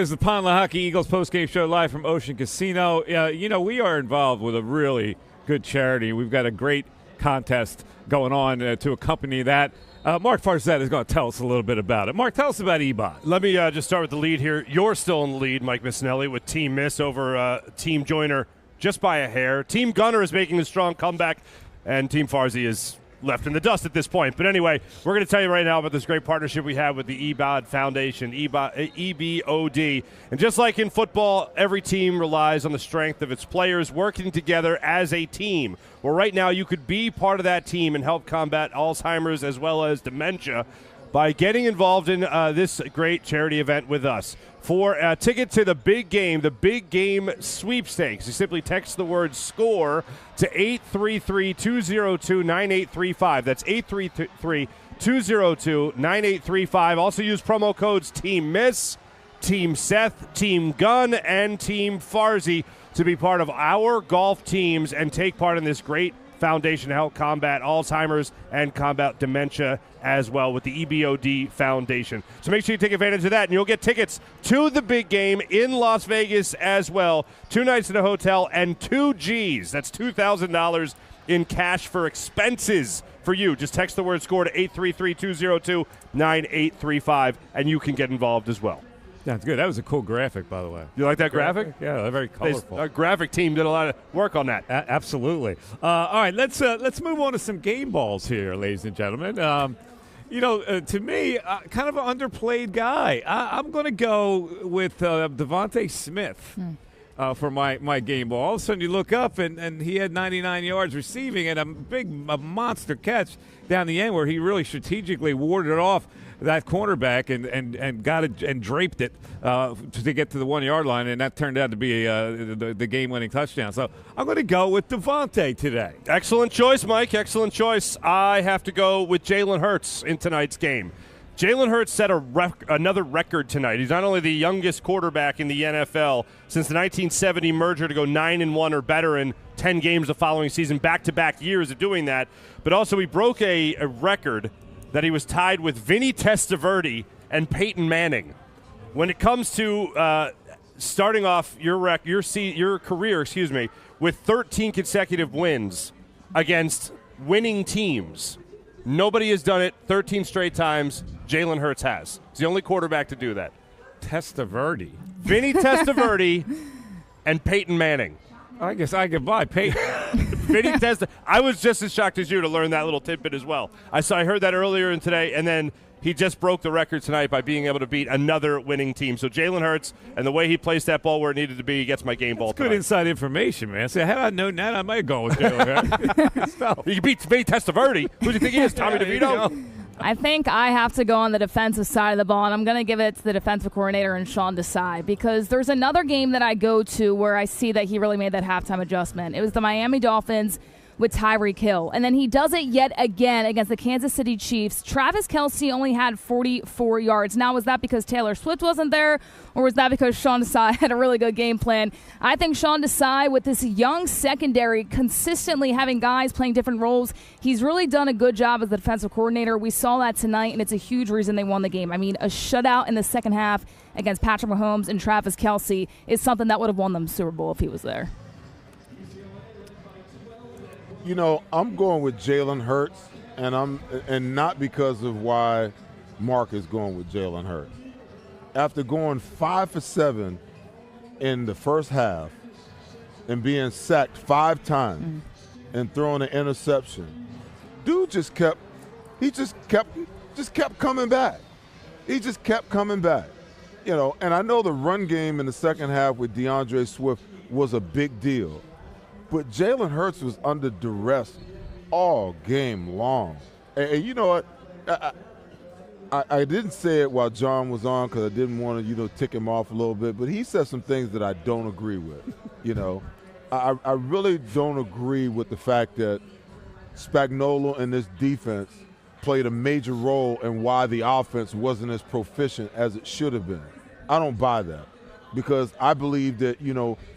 is the Pond Hockey Eagles postgame show live from Ocean Casino. We are involved with a really good charity. We've got a great contest going on to accompany that. Mark Farzetta is going to tell us a little bit about it. Mark, tell us about eBot. Let me just start with the lead here. You're still in the lead, Mike Missinelli, with Team Miss over Team Joyner just by a hair. Team Gunner is making a strong comeback, and Team Farzi is left in the dust at this point. But anyway, we're going to tell you right now about this great partnership we have with the EBOD Foundation, EBOD. And just like in football, every team relies on the strength of its players working together as a team. Well, right now you could be part of that team and help combat Alzheimer's as well as dementia by getting involved in this great charity event with us. For a ticket to the big game sweepstakes, you simply text the word SCORE to 833-202-9835. That's 833-202-9835. Also use promo codes Team Miss, Team Seth, Team Gun, and Team Farzi to be part of our golf teams and take part in this great foundation to help combat Alzheimer's and combat dementia as well with the EBOD Foundation. So make sure you take advantage of that, and you'll get tickets to the big game in Las Vegas as well. 2 nights in a hotel and 2 G's. That's $2,000 in cash for expenses for you. Just text the word SCORE to 833-202-9835, and you can get involved as well. That's good. That was a cool graphic, by the way. You like that graphic? Yeah, very colorful. Our graphic team did a lot of work on that. Absolutely. All right, let's move on to some game balls here, ladies and gentlemen. To me, kind of an underplayed guy. I'm going to go with Devontae Smith for my game ball. All of a sudden, you look up, and he had 99 yards receiving and a monster catch down the end where he really strategically warded off that cornerback and got it and draped it to get to the 1 yard line, and that turned out to be the game-winning touchdown. So I'm going to go with Devontae today. Excellent choice, Mike. Excellent choice. I have to go with Jalen Hurts in tonight's game. Jalen Hurts set another record tonight. He's not only the youngest quarterback in the NFL since the 1970 merger to go 9-1 or better in 10 games the following season, back-to-back years of doing that, but also he broke a record that he was tied with Vinny Testaverde and Peyton Manning. When it comes to starting off your career, with 13 consecutive wins against winning teams, nobody has done it 13 straight times. Jalen Hurts has. He's the only quarterback to do that. Testaverde. Vinny Testaverde and Peyton Manning. I guess I could buy Peyton. Vinny Testaverde. I was just as shocked as you to learn that little tidbit as well. I heard that earlier today, and then he just broke the record tonight by being able to beat another winning team. So Jalen Hurts, and the way he placed that ball where it needed to be, he gets my game ball tonight. Good inside information, man. So had I known that, I might go with Jalen Hurts. You can beat Vinny Testaverde. Who do you think he is, Tommy DeVito? I think I have to go on the defensive side of the ball, and I'm going to give it to the defensive coordinator and Sean Desai, because there's another game that I go to where I see that he really made that halftime adjustment. It was the Miami Dolphins with Tyreek Hill. And then he does it yet again against the Kansas City Chiefs. Travis Kelce only had 44 yards. Now, was that because Taylor Swift wasn't there, or was that because Sean Desai had a really good game plan? I think Sean Desai, with this young secondary, consistently having guys playing different roles, he's really done a good job as the defensive coordinator. We saw that tonight, and it's a huge reason they won the game. I mean, a shutout in the second half against Patrick Mahomes and Travis Kelce is something that would have won them the Super Bowl if he was there. You know, I'm going with Jalen Hurts, and not because of why Mark is going with Jalen Hurts. After going 5 for 7 in the first half and being sacked 5 times and throwing an interception, dude just kept coming back. He just kept coming back. You know, and I know the run game in the second half with DeAndre Swift was a big deal. But Jalen Hurts was under duress all game long. And you know what? I didn't say it while John was on because I didn't want to, tick him off a little bit. But he said some things that I don't agree with. I really don't agree with the fact that Spagnuolo and this defense played a major role in why the offense wasn't as proficient as it should have been. I don't buy that. Because I believe that,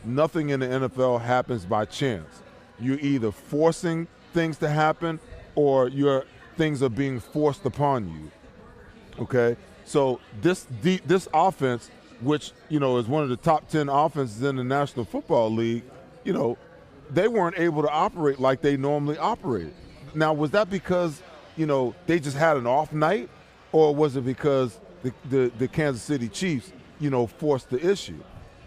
nothing in the NFL happens by chance. You're either forcing things to happen or things are being forced upon you. Okay? So this offense which, is one of the top 10 offenses in the National Football League, they weren't able to operate like they normally operated. Now, was that because, they just had an off night, or was it because the Kansas City Chiefs, forced the issue?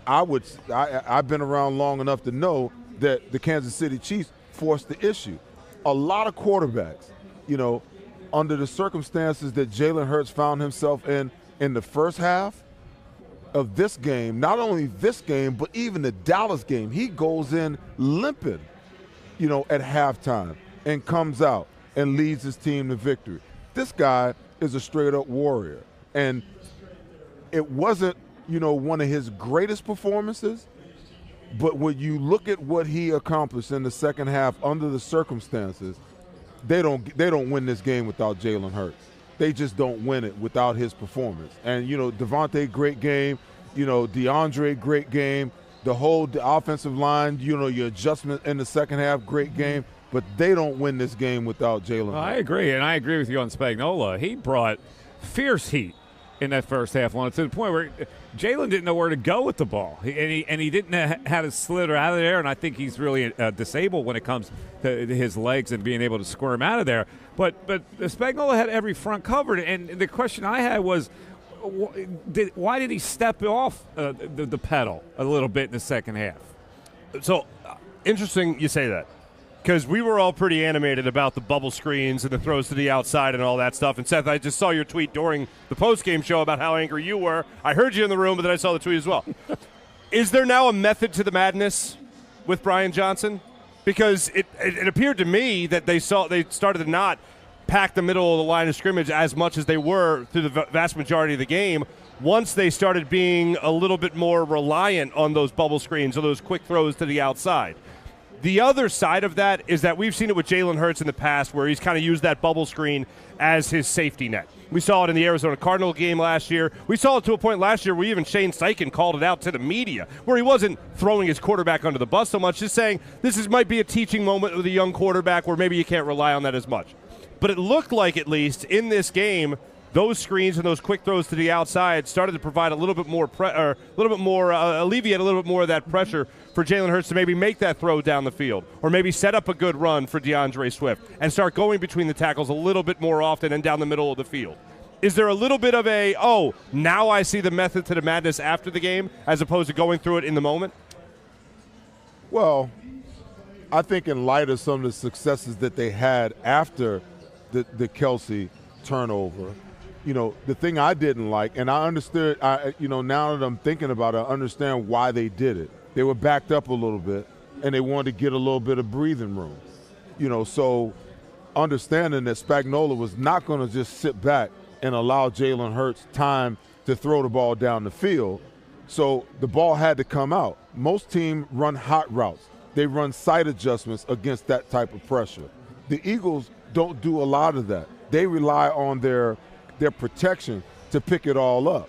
I've been around long enough to know that the Kansas City Chiefs forced the issue. A lot of quarterbacks, under the circumstances that Jalen Hurts found himself in the first half of this game, not only this game, but even the Dallas game, he goes in limping, at halftime and comes out and leads his team to victory. This guy is a straight-up warrior. And it wasn't, one of his greatest performances, but when you look at what he accomplished in the second half under the circumstances, they don't win this game without Jalen Hurts. They just don't win it without his performance. And, Devontae, great game. DeAndre, great game. The offensive line, your adjustment in the second half, great game. But they don't win this game without Jalen Hurts. I agree, and I agree with you on Spagnuolo. He brought fierce heat in that first half one to the point where Jalen didn't know where to go with the ball, and he didn't know how to slither out of there. And I think he's really disabled when it comes to his legs and being able to squirm out of there. But Spagnuolo had every front covered, and the question I had was, why did he step off the pedal a little bit in the second half? So interesting you say that, because we were all pretty animated about the bubble screens and the throws to the outside and all that stuff. And, Seth, I just saw your tweet during the post-game show about how angry you were. I heard you in the room, but then I saw the tweet as well. Is there now a method to the madness with Brian Johnson? Because it appeared to me that they started to not pack the middle of the line of scrimmage as much as they were through the vast majority of the game once they started being a little bit more reliant on those bubble screens or those quick throws to the outside. The other side of that is that we've seen it with Jalen Hurts in the past where he's kind of used that bubble screen as his safety net. We saw it in the Arizona Cardinal game last year. We saw it to a point last year where even Shane Steichen called it out to the media, where he wasn't throwing his quarterback under the bus so much, just saying might be a teaching moment with a young quarterback where maybe you can't rely on that as much. But it looked like, at least in this game, those screens and those quick throws to the outside started to provide a little bit more alleviate a little bit more of that pressure for Jalen Hurts to maybe make that throw down the field, or maybe set up a good run for DeAndre Swift and start going between the tackles a little bit more often and down the middle of the field. Is there a little bit of now I see the method to the madness after the game as opposed to going through it in the moment? Well, I think in light of some of the successes that they had after the Kelsey turnover, the thing I didn't like, and I understood, now that I'm thinking about it, I understand why they did it. They were backed up a little bit, and they wanted to get a little bit of breathing room. So understanding that Spagnuolo was not going to just sit back and allow Jalen Hurts time to throw the ball down the field, so the ball had to come out. Most teams run hot routes. They run sight adjustments against that type of pressure. The Eagles don't do a lot of that. They rely on their protection to pick it all up.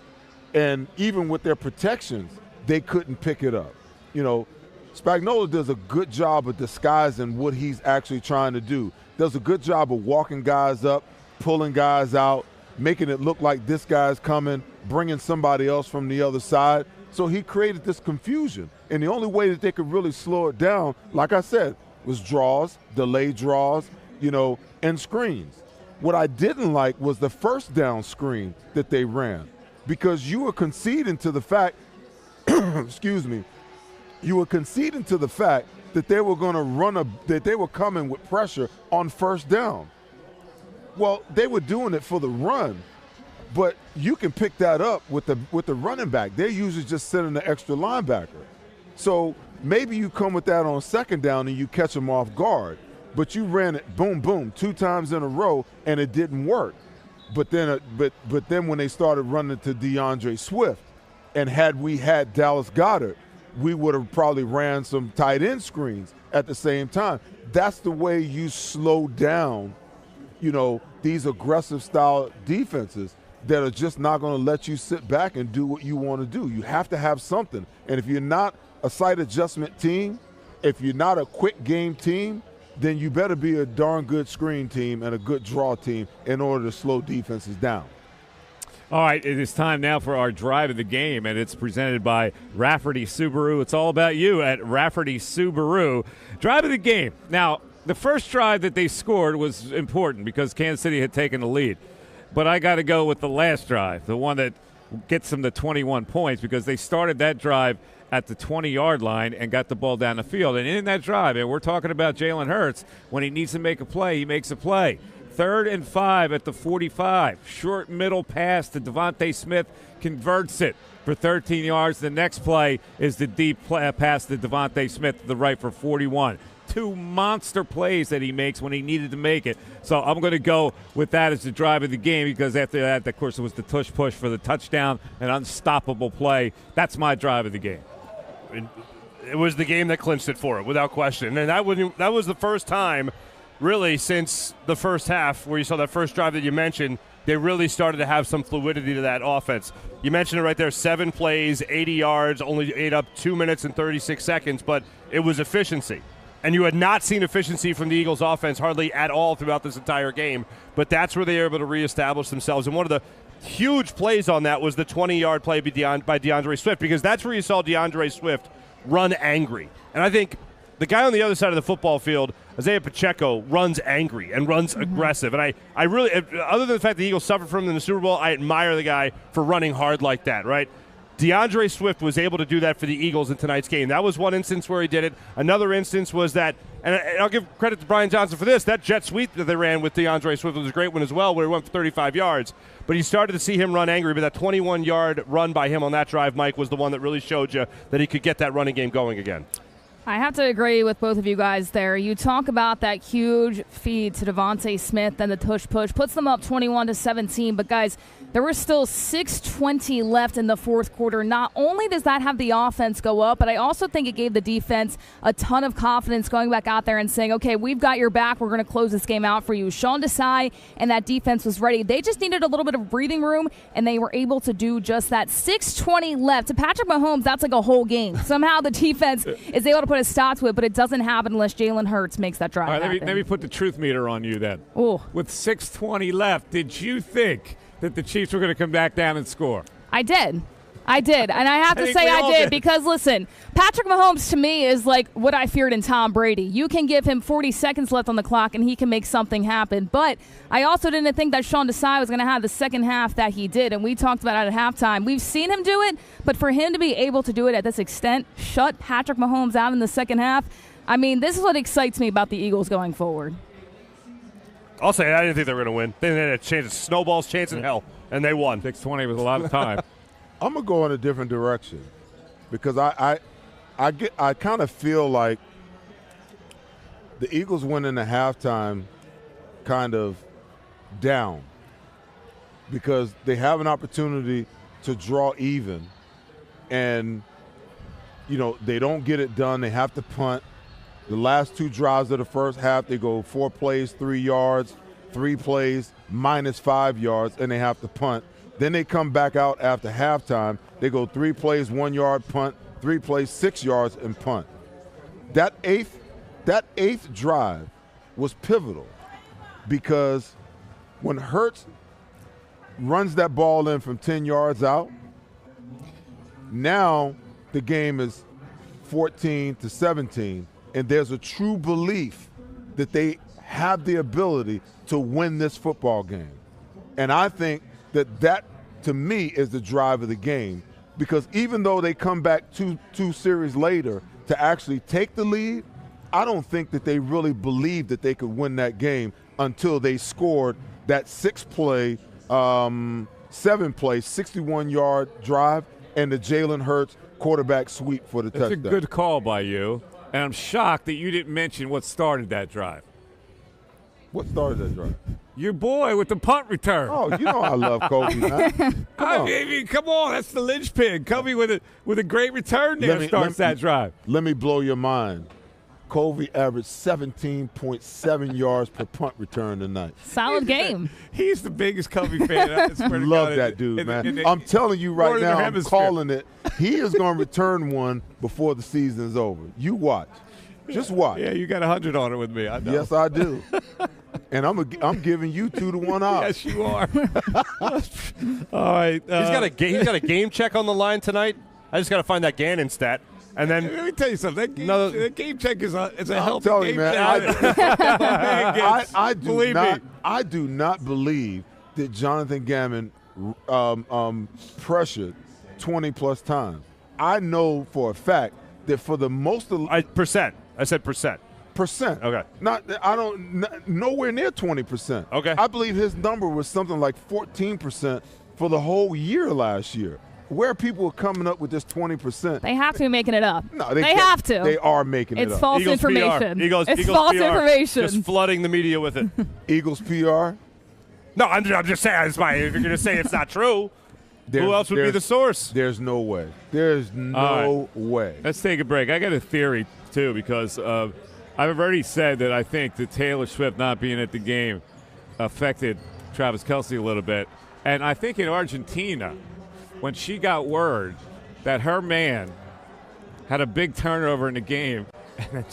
And even with their protections, they couldn't pick it up. Spagnuolo does a good job of disguising what he's actually trying to do. Does a good job of walking guys up, pulling guys out, making it look like this guy's coming, bringing somebody else from the other side. So he created this confusion. And the only way that they could really slow it down, like I said, was draws, delayed draws, and screens. What I didn't like was the first down screen that they ran, because you were conceding to the fact, you were conceding to the fact that they were going to that they were coming with pressure on first down. Well, they were doing it for the run, but you can pick that up with the running back. They're usually just sending the extra linebacker. So maybe you come with that on second down and you catch them off guard. But you ran it boom, boom, 2 times in a row, and it didn't work. But then when they started running to DeAndre Swift, and had we had Dallas Goedert, we would have probably ran some tight end screens at the same time. That's the way you slow down, these aggressive style defenses that are just not going to let you sit back and do what you want to do. You have to have something. And if you're not a sight adjustment team, if you're not a quick game team, then you better be a darn good screen team and a good draw team in order to slow defenses down. All right, it is time now for our drive of the game, and it's presented by Rafferty Subaru. It's all about you at Rafferty Subaru. Drive of the game. Now, the first drive that they scored was important because Kansas City had taken the lead. But I got to go with the last drive, the one that gets them to 21 points, because they started that drive at the 20-yard line and got the ball down the field. And in that drive, and we're talking about Jalen Hurts, when he needs to make a play, he makes a play. 3rd and 5 at the 45. Short middle pass to Devontae Smith, converts it for 13 yards. The next play is the deep pass to Devontae Smith to the right for 41. 2 monster plays that he makes when he needed to make it. So I'm going to go with that as the drive of the game, because after that, of course, it was the tush push for the touchdown, an unstoppable play. That's my drive of the game. It was the game that clinched it for it, without question. And that was the first time, really, since the first half, where you saw that first drive that you mentioned, they really started to have some fluidity to that offense. You mentioned it right there, 7 plays, 80 yards, only ate up 2 minutes and 36 seconds, but it was efficiency. And you had not seen efficiency from the Eagles' offense hardly at all throughout this entire game, but that's where they were able to reestablish themselves. And one of the huge plays on that was the 20-yard play by DeAndre Swift, because that's where you saw DeAndre Swift run angry. And I think the guy on the other side of the football field, Isaiah Pacheco, runs angry and runs aggressive. And I really, other than the fact the Eagles suffered from him in the Super Bowl, I admire the guy for running hard like that, right? DeAndre Swift was able to do that for the Eagles in tonight's game. That was one instance where he did it. Another instance was that, and I'll give credit to Brian Johnson for this, that jet sweep that they ran with DeAndre Swift was a great one as well, where he went for 35 yards. But you started to see him run angry, but that 21-yard run by him on that drive, Mike, was the one that really showed you that he could get that running game going again. I have to agree with both of you guys there. You talk about that huge feed to Devontae Smith and the tush push, puts them up 21-17. But, guys, there were still 6:20 left in the fourth quarter. Not only does that have the offense go up, but I also think it gave the defense a ton of confidence going back out there and saying, okay, we've got your back. We're going to close this game out for you. Sean Desai and that defense was ready. They just needed a little bit of breathing room, and they were able to do just that. 6:20 left. To Patrick Mahomes, that's like a whole game. Somehow the defense is able to put a stop to it, but it doesn't happen unless Jalen Hurts makes that drive. All right, let me put the truth meter on you then. Ooh. With 6:20 left, did you think that the Chiefs were going to come back down and score? I did. And I have to say I did because, listen, Patrick Mahomes to me is like what I feared in Tom Brady. You can give him 40 seconds left on the clock and he can make something happen. But I also didn't think that Sean Desai was going to have the second half that he did, and we talked about it at halftime. We've seen him do it, but for him to be able to do it at this extent, shut Patrick Mahomes out in the second half, I mean, this is what excites me about the Eagles going forward. I'll say I didn't think they were going to win. They had a chance, snowball's chance in hell, and they won. 6:20 was a lot of time. I'm gonna go in a different direction because I kind of feel like the Eagles went into halftime kind of down because they have an opportunity to draw even, and they don't get it done. They have to punt. The last 2 drives of the first half, they go 4 plays, 3 yards, 3 plays, -5 yards, and they have to punt. Then they come back out after halftime. They go 3 plays, 1 yard punt, 3 plays, 6 yards, and punt. That eighth drive was pivotal because when Hurts runs that ball in from 10 yards out, now the game is 14-17, and there's a true belief that they have the ability to win this football game. And I think that to me is the drive of the game, because even though they come back two series later to actually take the lead, I don't think that they really believed that they could win that game until they scored that 6-play, 7-play, 61-yard drive and the Jalen Hurts quarterback sweep for the touchdown. That's a good call by you, and I'm shocked that you didn't mention what started that drive. What started that drive? Your boy with the punt return. Oh, you know I love Kobe, man. I mean, come on, that's the linchpin. Kobe with a great return there starts that drive. Let me blow your mind. Kobe averaged 17.7 yards per punt return tonight. Solid game. He's the biggest Kobe fan. I swear to Love God. that dude, man. I'm telling you right now, I'm calling it. He is going to return one before the season is over. You watch. Just watch. Yeah, you got 100 on it with me. I know. Yes, I do. and I'm giving you 2-1 odds. Yes, you are. All right. He's got a game check on the line tonight. I just got to find that Gannon stat. And then let me tell you something. That game check is a healthy telling game you, man, check. I do not believe that Jonathan Gammon pressured 20-plus times. I know for a fact that for the most of percent. I said percent. Okay. Nowhere near 20%. Okay. I believe his number was something like 14% for the whole year last year. Where people are coming up with this 20%. They have to be making it up. No, they have to. They are making it up. It's false Eagles information. PR. Eagles false PR. information. Just flooding the media with it. Eagles PR. No, I'm just saying. If you're going to say it's not true, who else would be the source? There's no way. There's no way. Let's take a break. I got a theory, too, because I've already said that I think that Taylor Swift not being at the game affected Travis Kelce a little bit. And I think in Argentina, when she got word that her man had a big turnover in the game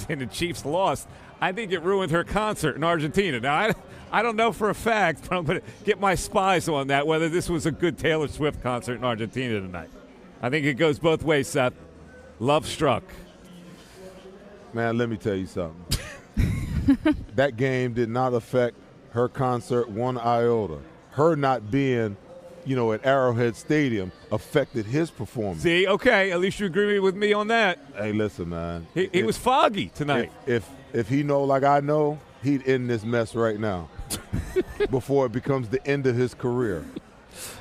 and the Chiefs lost, I think it ruined her concert in Argentina. Now, I don't know for a fact, but I'm going to get my spies on that, whether this was a good Taylor Swift concert in Argentina tonight. I think it goes both ways, Seth. Love struck. Man, let me tell you something. That game did not affect her concert one iota. Her not being at Arrowhead Stadium affected his performance. See, okay, at least you agree with me on that. Hey, listen, man. He was foggy tonight. If he know like I know, he'd end this mess right now before it becomes the end of his career.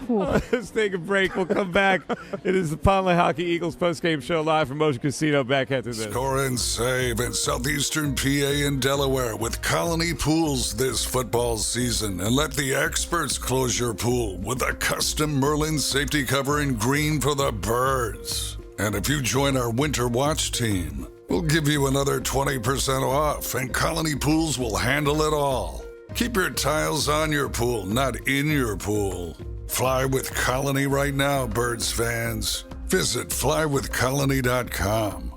Let's take a break. We'll come back. It is the Pond Hockey Eagles postgame show live from Motion Casino. Back after this. Score and save in southeastern PA and Delaware with Colony Pools this football season. And let the experts close your pool with a custom Merlin safety cover in green for the birds. And if you join our Winter Watch team, we'll give you another 20% off, and Colony Pools will handle it all. Keep your tiles on your pool, not in your pool. Fly with Colony right now, Birds fans. Visit flywithcolony.com.